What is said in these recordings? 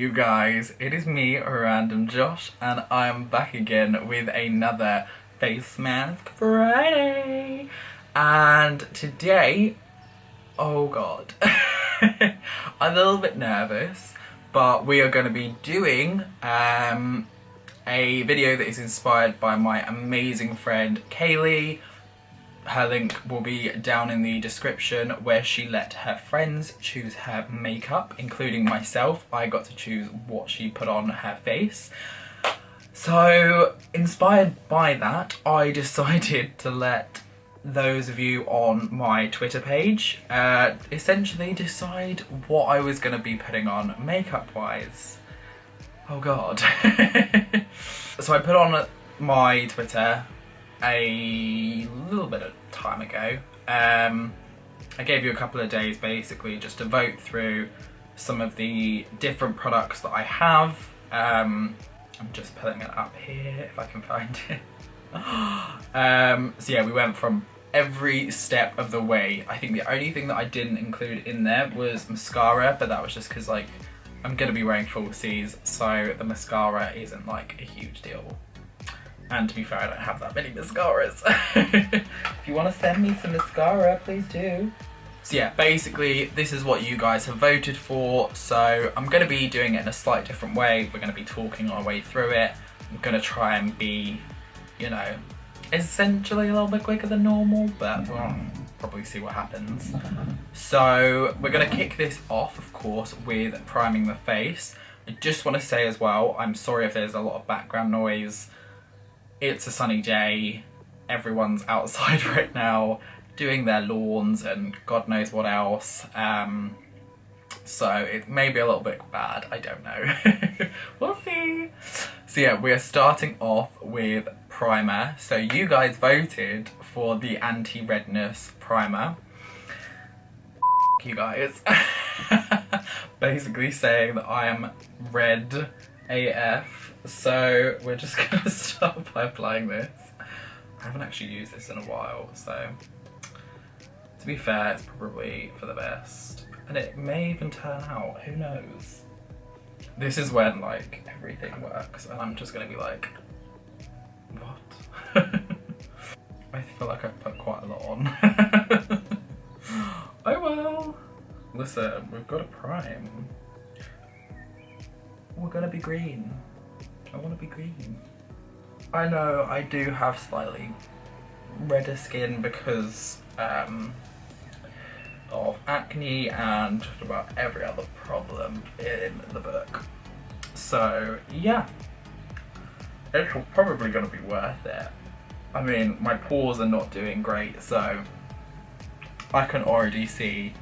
you guys, it is me, RandomJosh, and I'm back again with another face mask Friday. And today, oh god, I'm a little bit nervous, but we are going to be doing a video that is inspired by my amazing friend Kaylee. Her link will be down in the description, where she let her friends choose her makeup, including myself. I got to choose what she put on her face. So, inspired by that, I decided to let those of you on my Twitter page essentially decide what I was going to be putting on makeup-wise. Oh god. So I put on my Twitter a little bit of time ago. I gave you a couple of days basically just to vote through some of the different products that I have. I'm just pulling it up here if I can find it. So yeah, we went from every step of the way. I think the only thing that I didn't include in there was mascara, but that was just because like I'm gonna be wearing full C's, so the mascara isn't like a huge deal. And to be fair, I don't have that many mascaras. If you want to send me some mascara, please do. So yeah, basically this is what you guys have voted for. So I'm going to be doing it in a slightly different way. We're going to be talking our way through it. I'm going to try and be, you know, essentially a little bit quicker than normal, but we'll probably see what happens. So we're going to kick this off, of course, with priming the face. I just want to say as well, I'm sorry if there's a lot of background noise. It's a sunny day, everyone's outside right now doing their lawns and God knows what else, so it may be a little bit bad, I don't know. We'll see. So yeah, we're starting off with primer. So you guys voted for the anti-redness primer. You guys. Basically saying that I am red AF. So we're just gonna start by applying this. I haven't actually used this in a while, so to be fair, it's probably for the best. And it may even turn out, who knows? This is when like everything works and I'm just gonna be like, what? I feel like I've put quite a lot on. Oh well. Listen, we've got a prime. We're gonna be green. I want to be green. I know I do have slightly redder skin because of acne and just about every other problem in the book. So yeah, it's probably going to be worth it. I mean, my pores are not doing great, so I can already see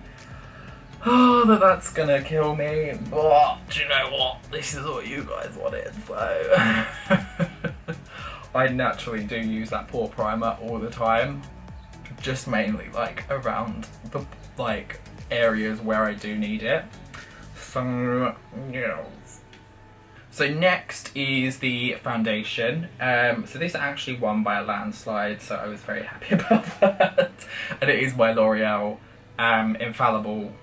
that's gonna kill me, but do you know what? This is what you guys wanted, so I naturally do use that pore primer all the time, just mainly like around the like areas where I do need it. So yeah. So next is the foundation. So this actually won by a landslide, so I was very happy about that. And it is by L'Oreal Infallible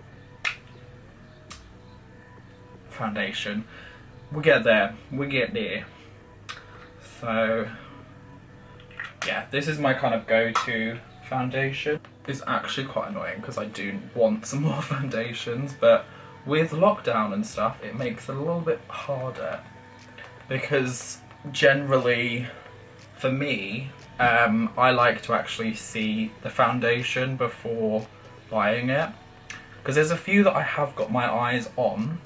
foundation. We'll get there. So yeah, this is my kind of go-to foundation. It's actually quite annoying because I do want some more foundations, but with lockdown and stuff it makes it a little bit harder because generally for me I like to actually see the foundation before buying it, because there's a few that I have got my eyes on,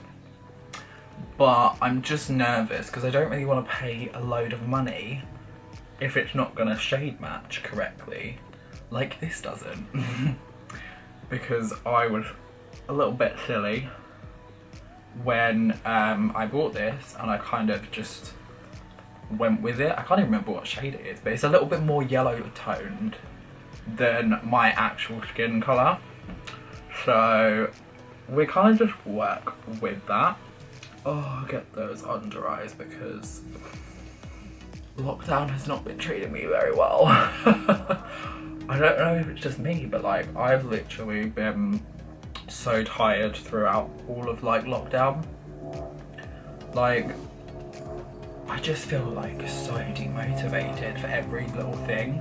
but I'm just nervous because I don't really want to pay a load of money if it's not going to shade match correctly, like this doesn't. Because I was a little bit silly when I bought this and I kind of just went with it. I can't even remember what shade it is, but it's a little bit more yellow toned than my actual skin colour. So we kind of just work with that. Oh, get those under eyes because lockdown has not been treating me very well. I don't know if it's just me, but like I've literally been so tired throughout all of like lockdown. Like, I just feel like so demotivated for every little thing.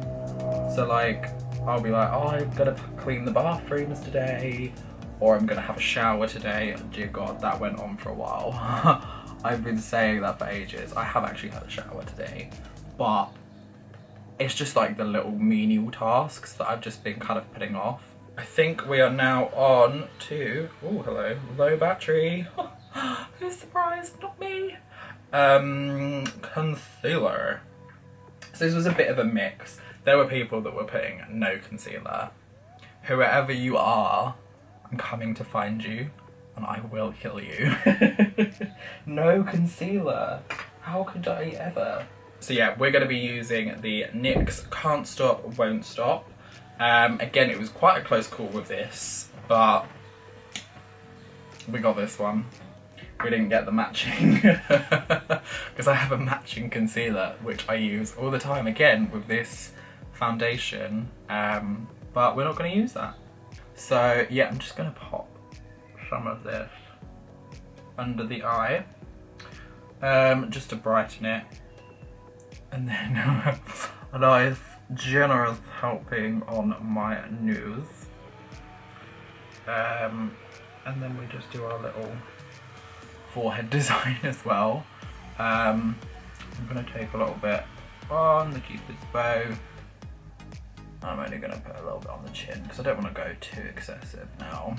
So like, I'll be like, oh, I'm gonna clean the bathrooms today, or I'm gonna have a shower today. And dear God, that went on for a while. I've been saying that for ages. I have actually had a shower today, but it's just like the little menial tasks that I've just been kind of putting off. I think we are now on to, oh hello, low battery. Who's surprised? Not me. Concealer. So this was a bit of a mix. There were people that were putting no concealer. Whoever you are, I'm coming to find you and I will kill you. No concealer. How could I ever? So yeah, we're going to be using the NYX Can't Stop, Won't Stop. Again, it was quite a close call with this, but we got this one. We didn't get the matching, because I have a matching concealer, which I use all the time, again, with this foundation, but we're not going to use that. So yeah, I'm just going to pop some of this under the eye, just to brighten it. And then a nice generous helping on my nose. And then we just do our little forehead design as well. I'm going to take a little bit on the Cupid's bow. I'm only going to put a little bit on the chin because I don't want to go too excessive now.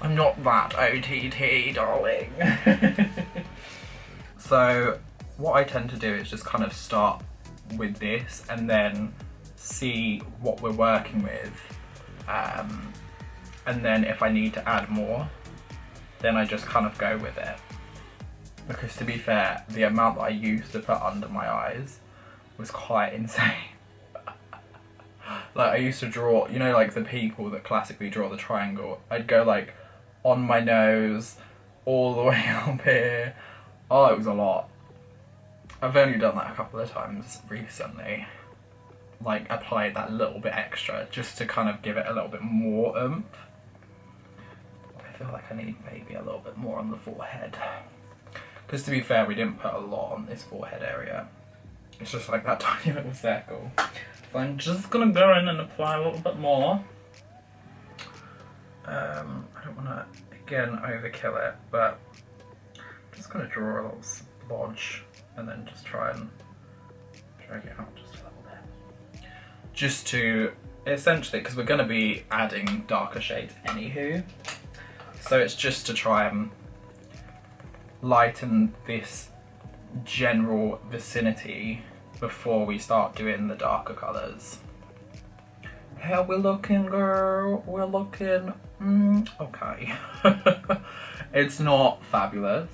I'm not that OTT, darling. So what I tend to do is just kind of start with this and then see what we're working with, and then if I need to add more, then I just kind of go with it. Because to be fair, the amount that I used to put under my eyes was quite insane. Like I used to draw, you know, like the people that classically draw the triangle, I'd go like on my nose, all the way up here. Oh, it was a lot. I've only done that a couple of times recently. Like applied that little bit extra just to kind of give it a little bit more oomph. I feel like I need maybe a little bit more on the forehead. Because to be fair, we didn't put a lot on this forehead area. It's just like that tiny little circle. So I'm just gonna go in and apply a little bit more. I don't wanna, again, overkill it, but I'm just gonna draw a little splodge and then just try and drag it out just a little bit. Just to, essentially, because we're gonna be adding darker shades anywho. So it's just to try and lighten this general vicinity before we start doing the darker colours. How we looking, girl? We're looking, okay. It's not fabulous.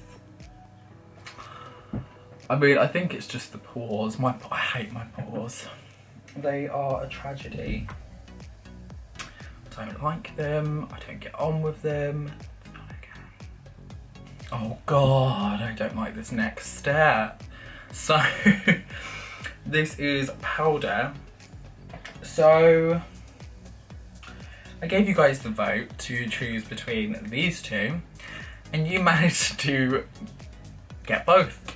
I mean, I think it's just the pores. I hate my pores. They are a tragedy. I don't like them. I don't get on with them. It's not okay. Oh God, I don't like this next step. So, this is powder. So, I gave you guys the vote to choose between these two, and you managed to get both.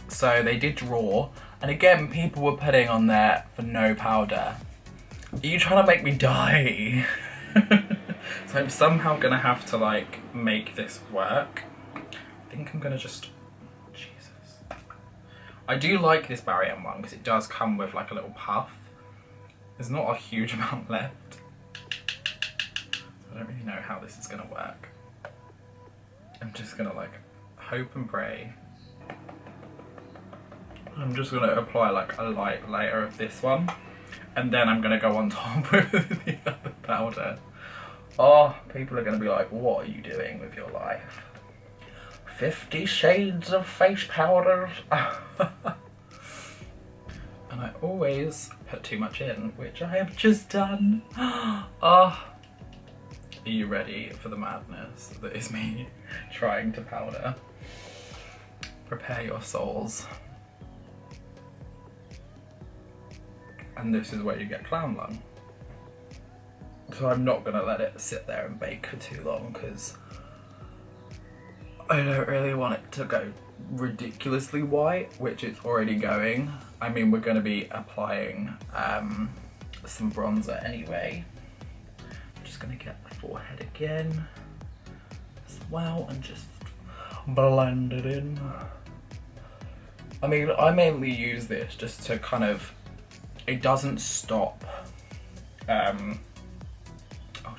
So they did draw, and again, people were putting on there for no powder. Are you trying to make me die? So I'm somehow gonna have to like make this work. I think I'm gonna just, Jesus. I do like this Barry M one because it does come with like a little puff. There's not a huge amount left. I don't really know how this is gonna work. I'm just gonna like hope and pray. I'm just gonna apply like a light layer of this one, and then I'm gonna go on top with the other powder. Oh, people are gonna be like, what are you doing with your life? 50 shades of face powders. And I always put too much in, which I have just done. Oh, are you ready for the madness that is me trying to powder? Prepare your souls. And this is where you get clown lung. So I'm not gonna let it sit there and bake for too long because I don't really want it to go ridiculously white, which it's already going. I mean, we're going to be applying some bronzer anyway. I'm just going to get the forehead again as well and just blend it in. I mean, I mainly use this just to kind of, it doesn't stop. Oh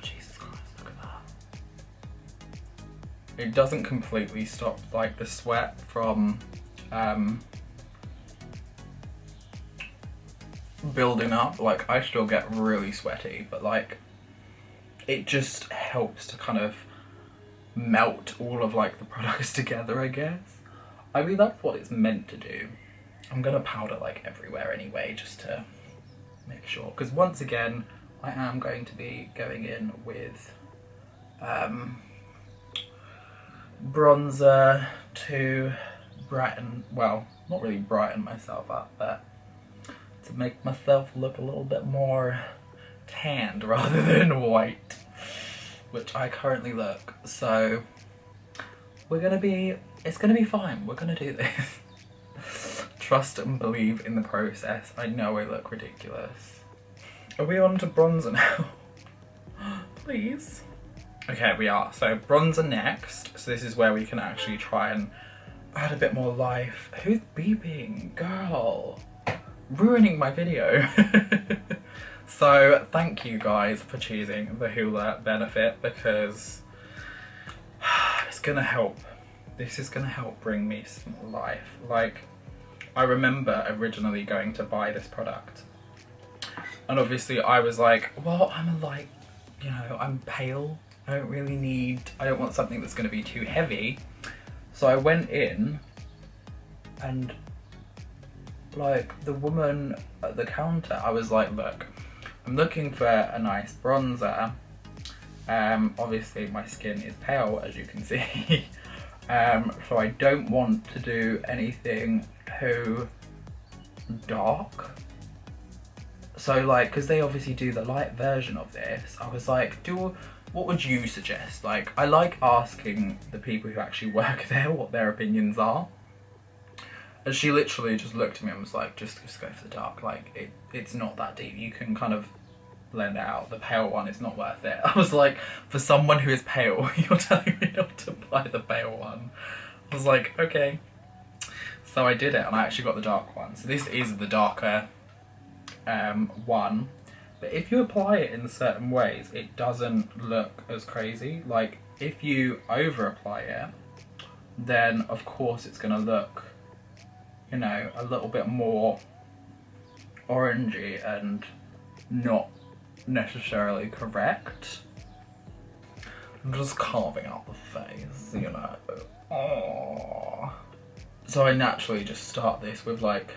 Jesus Christ, look at that. It doesn't completely stop like the sweat from building up. Like, I still get really sweaty, but like it just helps to kind of melt all of like the products together, I guess. I mean, that's what it's meant to do. I'm gonna powder like everywhere anyway, just to make sure, because once again I am going to be going in with bronzer to brighten, well, not really brighten myself up, but to make myself look a little bit more tanned rather than white, which I currently look. So we're gonna be, it's gonna be fine. We're gonna do this. Trust and believe in the process. I know I look ridiculous. Are we on to bronzer now? Please. Okay, we are. So bronzer next. So this is where we can actually try and add a bit more life. Who's beeping? Girl. Ruining my video. So thank you guys for choosing the Hoola Benefit, because it's gonna help. This is gonna help bring me some life. Like, I remember originally going to buy this product, and obviously I was like, well, I'm like, you know, I'm pale. I don't want something that's gonna be too heavy. So I went in and like the woman at the counter, I was like, look, I'm looking for a nice bronzer. Obviously my skin is pale, as you can see. So I don't want to do anything too dark. So like, because they obviously do the light version of this, I was like, what would you suggest? Like, I like asking the people who actually work there what their opinions are. And she literally just looked at me and was like, just go for the dark. Like, it's not that deep. You can kind of blend it out. The pale one is not worth it. I was like, for someone who is pale, you're telling me not to buy the pale one. I was like, okay. So I did it, and I actually got the dark one. So this is the darker one. But if you apply it in certain ways, it doesn't look as crazy. Like, if you over apply it, then of course it's gonna look, you know, a little bit more orangey and not necessarily correct. I'm just carving out the face, you know. Aww. So I naturally just start this with like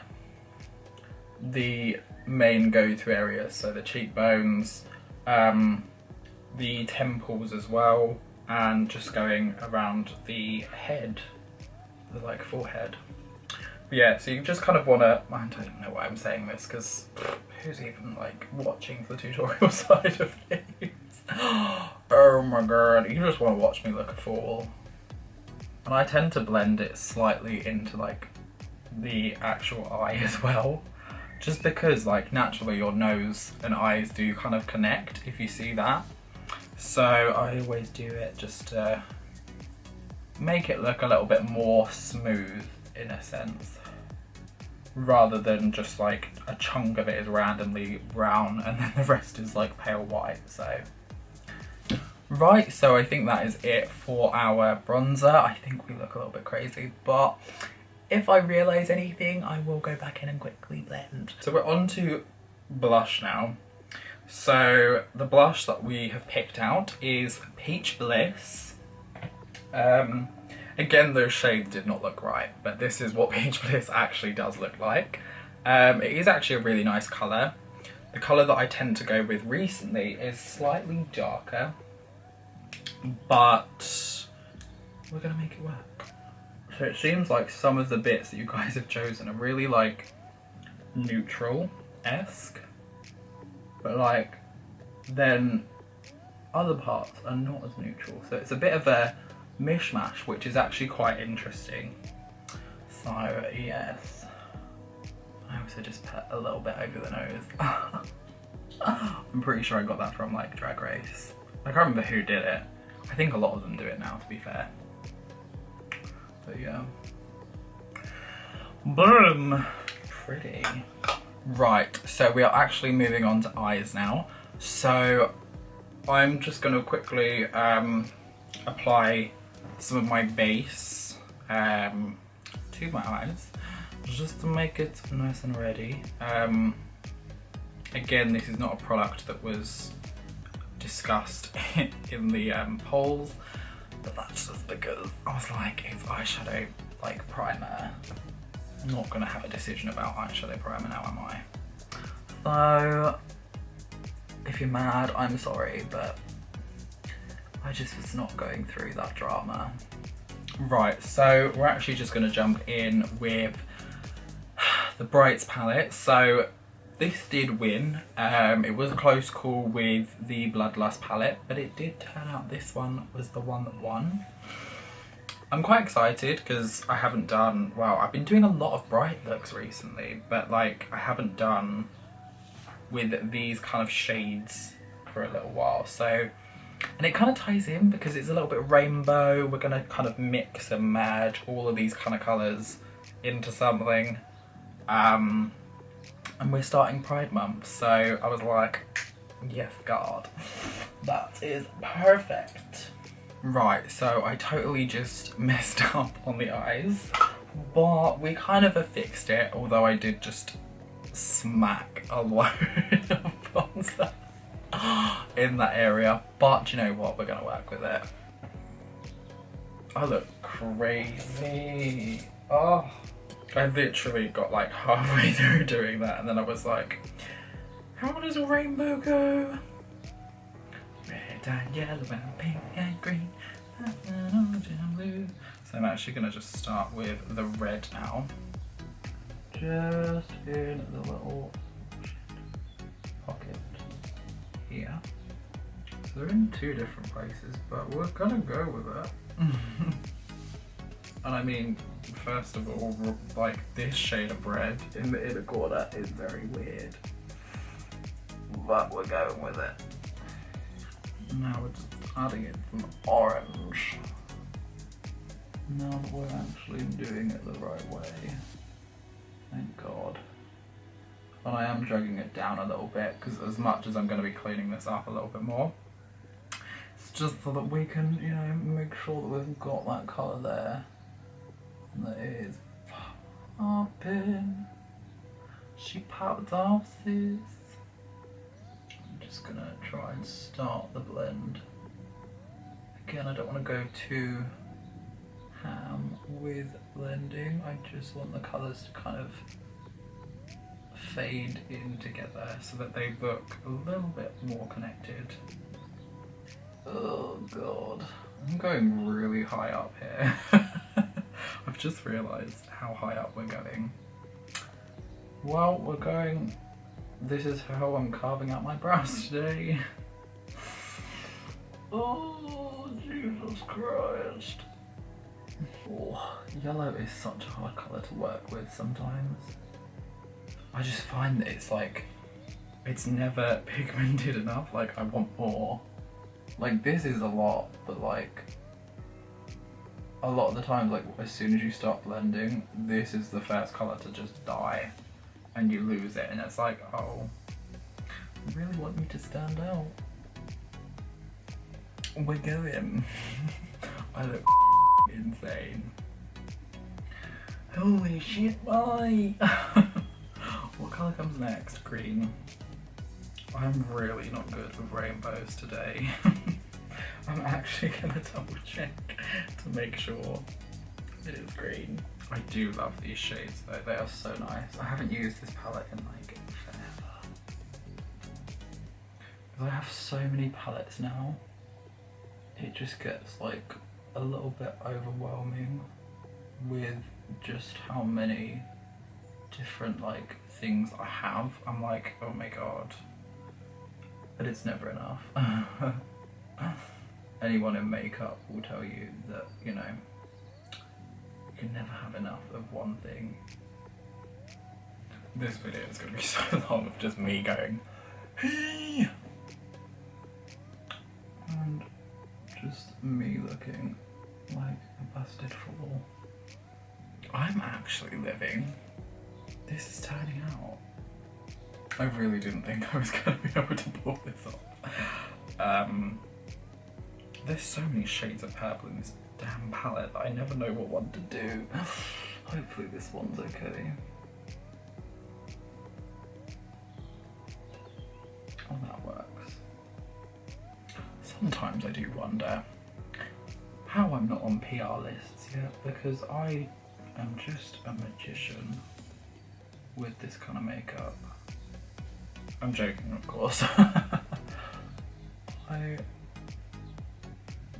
the main go-to areas, so the cheekbones, the temples as well, and just going around the head, the like forehead. But yeah, so you just kind of want to, I don't even know why I'm saying this, because who's even like watching the tutorial side of things? Oh my god, you just want to watch me look a fool. And I tend to blend it slightly into like the actual eye as well, just because like naturally your nose and eyes do kind of connect, if you see that. So I always do it just to make it look a little bit more smooth in a sense, rather than just like a chunk of it is randomly brown and then the rest is like pale white. So right, so I think that is it for our bronzer. I think we look a little bit crazy, but if I realise anything, I will go back in and quickly blend. So we're on to blush now. So the blush that we have picked out is Peach Bliss. Again, those shades did not look right, but this is what Peach Bliss actually does look like. It is actually a really nice colour. The colour that I tend to go with recently is slightly darker, but we're gonna make it work. So it seems like some of the bits that you guys have chosen are really like neutral-esque, but like then other parts are not as neutral. So it's a bit of a mishmash, which is actually quite interesting. So yes, I also just put a little bit over the nose. I'm pretty sure I got that from like Drag Race. I can't remember who did it. I think a lot of them do it now, to be fair. But yeah. Boom! Pretty. Right, so we are actually moving on to eyes now. So I'm just going to quickly apply some of my base to my eyes, just to make it nice and ready. Again, this is not a product that was discussed in the polls, but that's just because I was like, it's eyeshadow like primer. I'm not gonna have a decision about eyeshadow primer now, am I? So, if you're mad, I'm sorry, but I just was not going through that drama. Right, so we're actually just gonna jump in with the Brights palette. So this did win. It was a close call with the Bloodlust palette, but it did turn out this one was the one that won. I'm quite excited because I haven't done, well, I've been doing a lot of bright looks recently, but like I haven't done with these kind of shades for a little while. So, and it kind of ties in because it's a little bit rainbow. We're gonna kind of mix and merge all of these kind of colours into something. And we're starting Pride Month, so I was like, yes, God, that is perfect. Right, so I totally just messed up on the eyes, but we kind of have fixed it, although I did just smack a load of bronzer in that area. But you know what, we're gonna work with it. I look crazy. Oh, I literally got like halfway through doing that and then I was like, how does a rainbow go? Red and yellow and pink and green and orange and blue. So I'm actually gonna just start with the red now. Just in the little pocket here. So they're in two different places, but we're gonna go with it. And I mean, first of all, like this shade of red in the inner corner is very weird, but we're going with it. Now we're just adding it some orange. Now that we're actually doing it the right way. Thank God. And I am dragging it down a little bit because as much as I'm going to be cleaning this up a little bit more, it's just so that we can, you know, make sure that we've got that colour there. And that it is popping. She popped off this. I'm just gonna try and start the blend. Again, I don't want to go too ham with blending. I just want the colours to kind of fade in together so that they look a little bit more connected. Oh God, I'm going really high up here. I've just realised how high up we're going. Well, we're going, this is how I'm carving out my brows today. Oh, Jesus Christ. Oh, yellow is such a hard colour to work with sometimes. I just find that it's like, it's never pigmented enough, like I want more. Like this is a lot, but like, a lot of the times, like as soon as you start blending, this is the first colour to just die and you lose it and it's like, oh, I really want you to stand out. We're going. I look insane. Holy shit, bye! What colour comes next? Green. I'm really not good with rainbows today. I'm actually gonna double check to make sure it is green. I do love these shades though, they are so nice. I haven't used this palette in like forever. Because I have so many palettes now, it just gets like a little bit overwhelming with just how many different like things I have. I'm like, oh my God. But it's never enough. anyone in makeup will tell you that, you know, you can never have enough of one thing. This video is going to be so long of just me going, hey! And just me looking like a busted fool. I'm actually living. This is turning out. I really didn't think I was going to be able to pull this off. There's so many shades of purple in this damn palette that I never know what one to do. Hopefully this one's okay. Oh, that works. Sometimes I do wonder how I'm not on PR lists yet, because I am just a magician with this kind of makeup. I'm joking, of course. I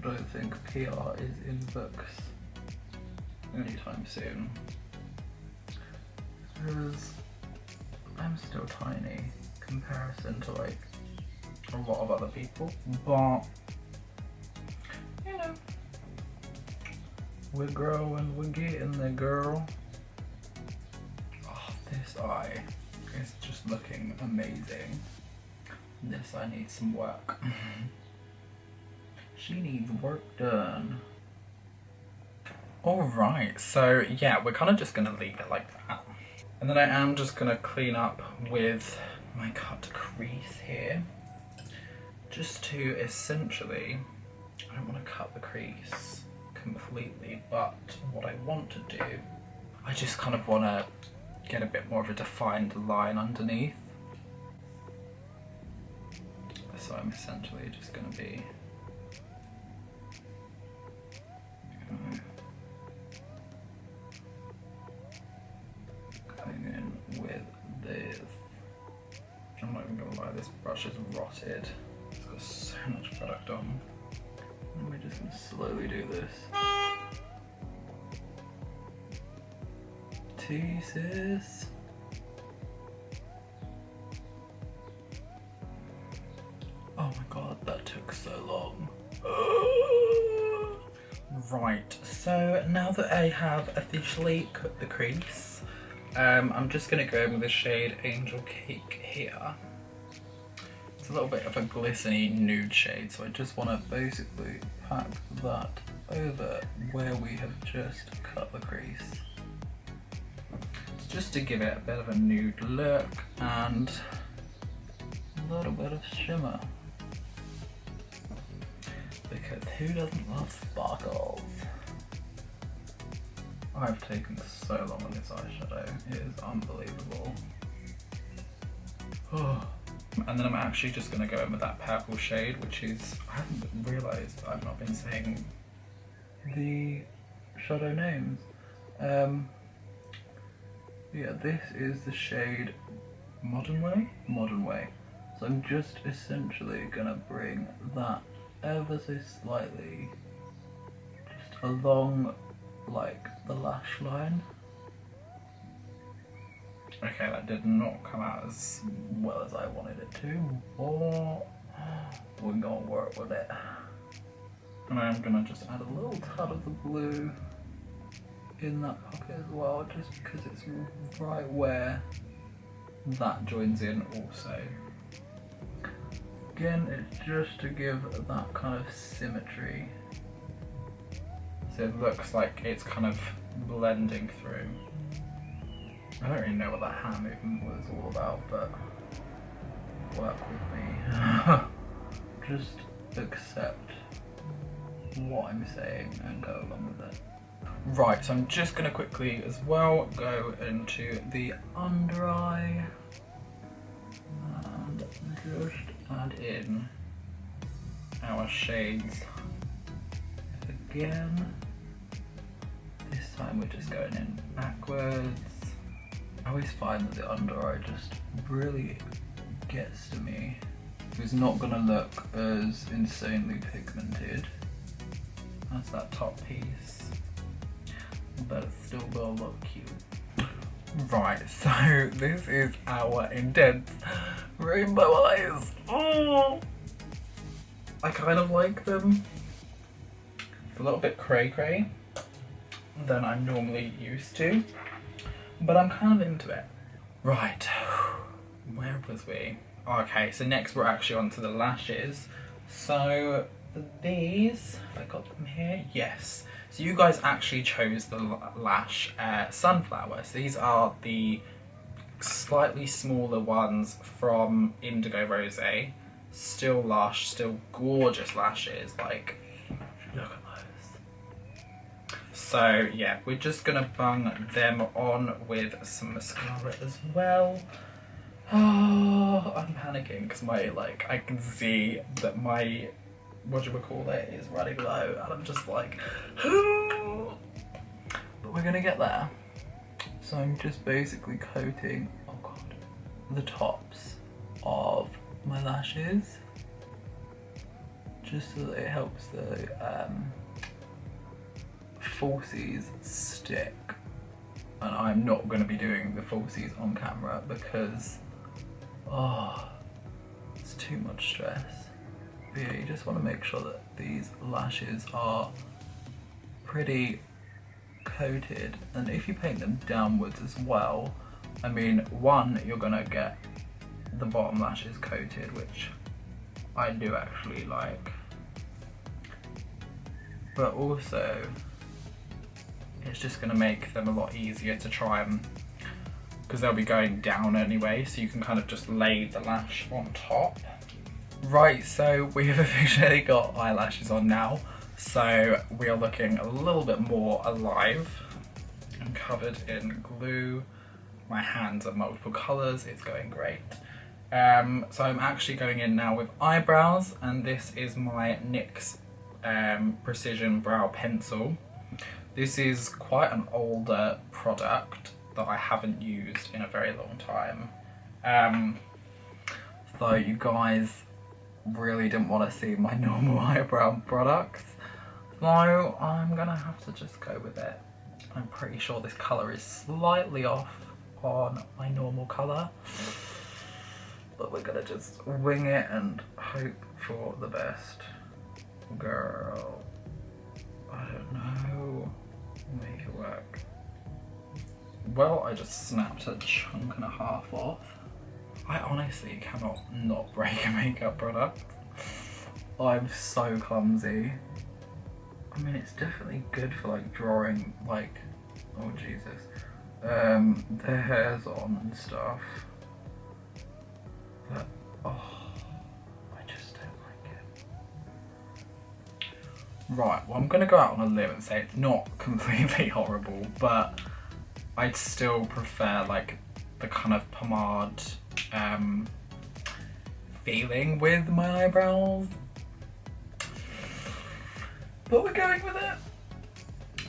don't think PR is in books anytime soon, because I'm still tiny in comparison to like a lot of other people, but you know, we're growing, we're getting there, girl. Oh, this eye is just looking amazing. This eye needs some work. She needs work done. Alright, so yeah, we're kind of just gonna leave it like that. And then I am just gonna clean up with my cut crease here. Just to essentially, I don't want to cut the crease completely, but what I want to do, I just kind of want to get a bit more of a defined line underneath. So I'm essentially just going to be going in with this. I'm not even going to lie, this brush is rotted. It's got so much product on. And we're just going to slowly do this. Sis. Oh my god, that took so long. Right, so now that I have officially cut the crease, I'm just going to go in with the shade Angel Cake here. It's a little bit of a glistery nude shade, so I just want to basically pack that over where we have just cut the crease. Just to give it a bit of a nude look and a little bit of shimmer. Because who doesn't love sparkles? I've taken so long on this eyeshadow, it is unbelievable. Oh. And then I'm actually just going to go in with that purple shade, which is, I haven't realised I've not been saying the shadow names. Yeah, this is the shade Modern Way? Modern Way. So I'm just essentially gonna bring that ever so slightly just along like the lash line. Okay, that did not come out as well as I wanted it to, but we're gonna work with it. And I'm gonna just add a little touch of the blue in that pocket as well, just because it's right where that joins in also. Again, it's just to give that kind of symmetry, so it looks like it's kind of blending through. I don't really know what that hand movement was all about, but work with me. Just accept what I'm saying and go along with it. Right, so I'm just going to quickly as well go into the under eye and just add in our shades again. This time we're just going in backwards. I always find that the under eye just really gets to me. It's not going to look as insanely pigmented as that top piece, but it's still gonna look cute. Right, so this is our intense rainbow eyes. Oh, I kind of like them. a little bit cray-cray than I'm normally used to, but I'm kind of into it. Right, where was we? Okay, so next we're actually on to the lashes. So these, have I got them here? Yes. So you guys actually chose the lash sunflowers. These are the slightly smaller ones from Indigo Rose. Still lush, still gorgeous lashes. Like, look at those. So yeah, we're just gonna bung them on with some mascara as well. Oh, I'm panicking because I can see that my, is running low, and I'm just like, but we're gonna get there. So I'm just basically coating, oh god, the tops of my lashes, just so that it helps the falsies stick. And I'm not going to be doing the falsies on camera because, oh, it's too much stress. But yeah, you just want to make sure that these lashes are pretty coated, and if you paint them downwards as well, I mean, one, you're gonna get the bottom lashes coated, which I do actually like, but also it's just gonna make them a lot easier to try and, because they'll be going down anyway, so you can kind of just lay the lash on top. Right, so we've officially got eyelashes on now. So we are looking a little bit more alive. I'm covered in glue. My hands are multiple colours, it's going great. So I'm actually going in now with eyebrows, and this is my NYX Precision Brow Pencil. This is quite an older product that I haven't used in a very long time. So you guys really didn't want to see my normal eyebrow products. So I'm gonna have to just go with it. I'm pretty sure this colour is slightly off on my normal colour, but we're gonna just wing it and hope for the best. Girl, I don't know, make it work. Well, I just snapped a chunk and a half off. I honestly cannot not break a makeup product. I'm so clumsy. I mean, it's definitely good for like drawing, like, oh Jesus, the hairs on and stuff. But, oh, I just don't like it. Right, well, I'm gonna go out on a limb and say it's not completely horrible, but I'd still prefer like the kind of pomade feeling with my eyebrows. But we're going with it.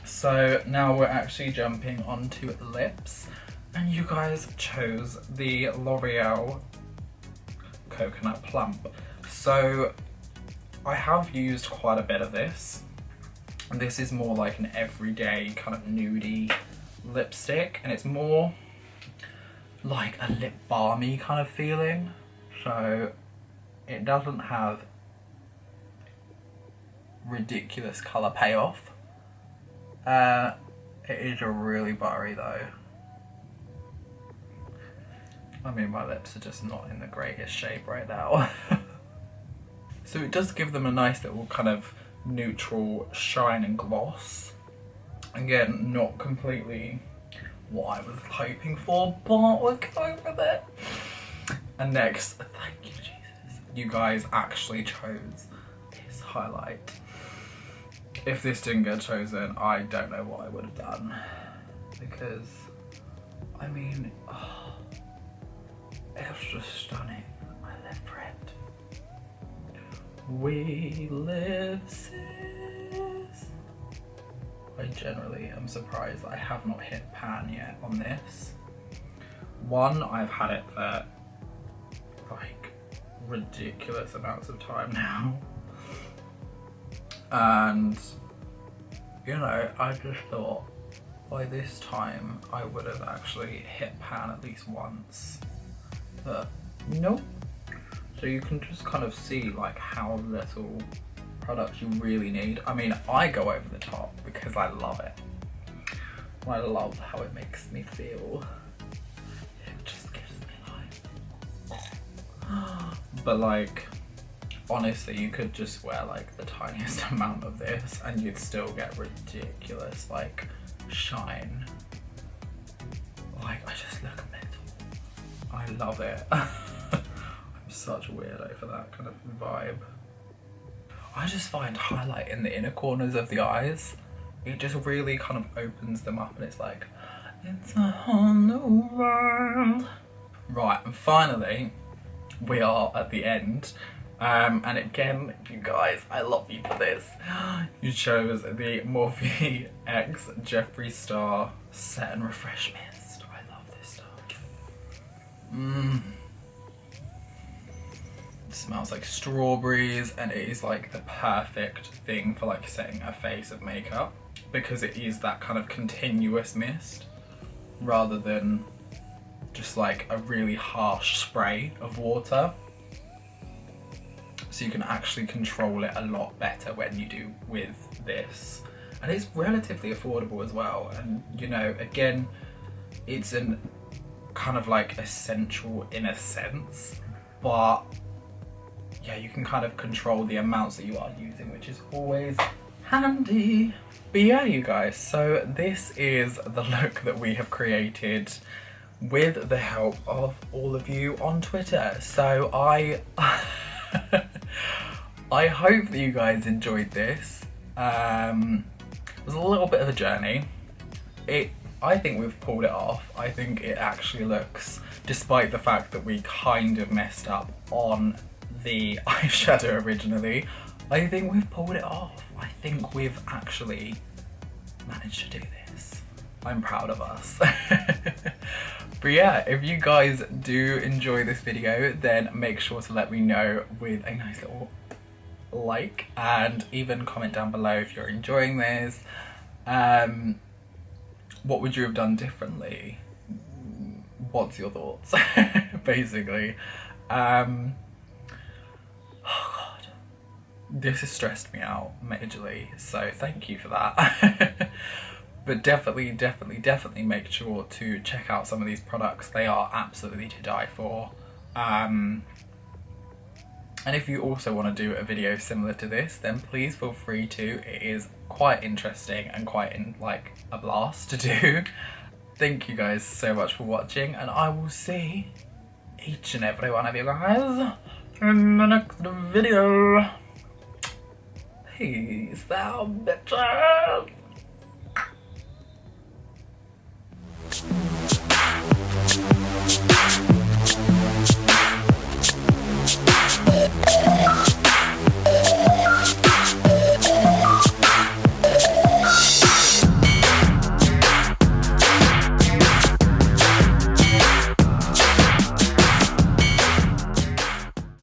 So now we're actually jumping onto lips, and you guys chose the L'Oreal Coconut Plump. So I have used quite a bit of this, and this is more like an everyday kind of nudie lipstick, and it's more like a lip balmy kind of feeling. So it doesn't have ridiculous colour payoff. It is really buttery though. I mean, my lips are just not in the greatest shape right now. So it does give them a nice little kind of neutral shine and gloss. Again, not completely what I was hoping for, but we're going with it. And next, thank you Jesus, you guys actually chose this highlight. If this didn't get chosen, I don't know what I would have done, because I mean, oh, it's just stunning. My lip print. We live, sis. I generally am surprised I have not hit pan yet on this. One, I've had it for like ridiculous amounts of time now. And, you know, I just thought by this time I would have actually hit pan at least once. But nope. So you can just kind of see like how little products you really need. I mean, I go over the top because I love it. I love how it makes me feel. It just gives me life. But like, honestly, you could just wear like the tiniest amount of this and you'd still get ridiculous like shine. Like, I just look metal. I love it. I'm such a weirdo for that kind of vibe. I just find highlight in the inner corners of the eyes, it just really kind of opens them up and it's like, it's a whole new world. Right, and finally, we are at the end. And again, you guys, I love you for this. You chose the Morphe X Jeffree Star Set and Refresh Mist. I love this stuff. It smells like strawberries and it is like the perfect thing for like setting a face of makeup because it is that kind of continuous mist rather than just like a really harsh spray of water. So you can actually control it a lot better when you do with this. And it's relatively affordable as well. And you know, again, it's an kind of like essential in a sense, but yeah, you can kind of control the amounts that you are using, which is always handy. But yeah, you guys, so this is the look that we have created with the help of all of you on Twitter. So I hope that you guys enjoyed this. It was a little bit of a journey. I think we've pulled it off. I think it actually looks, despite the fact that we kind of messed up on the eyeshadow originally, I think we've pulled it off. I think we've actually managed to do this. I'm proud of us. But yeah, if you guys do enjoy this video, then make sure to let me know with a nice little like and even comment down below if you're enjoying this. What would you have done differently? What's your thoughts? Basically. Oh god, this has stressed me out majorly, so thank you for that. But definitely make sure to check out some of these products. They are absolutely to die for. And if you also want to do a video similar to this, then please feel free to. It is quite interesting and quite like a blast to do. Thank you guys so much for watching, and I will see each and every one of you guys in the next video. Peace out, bitches.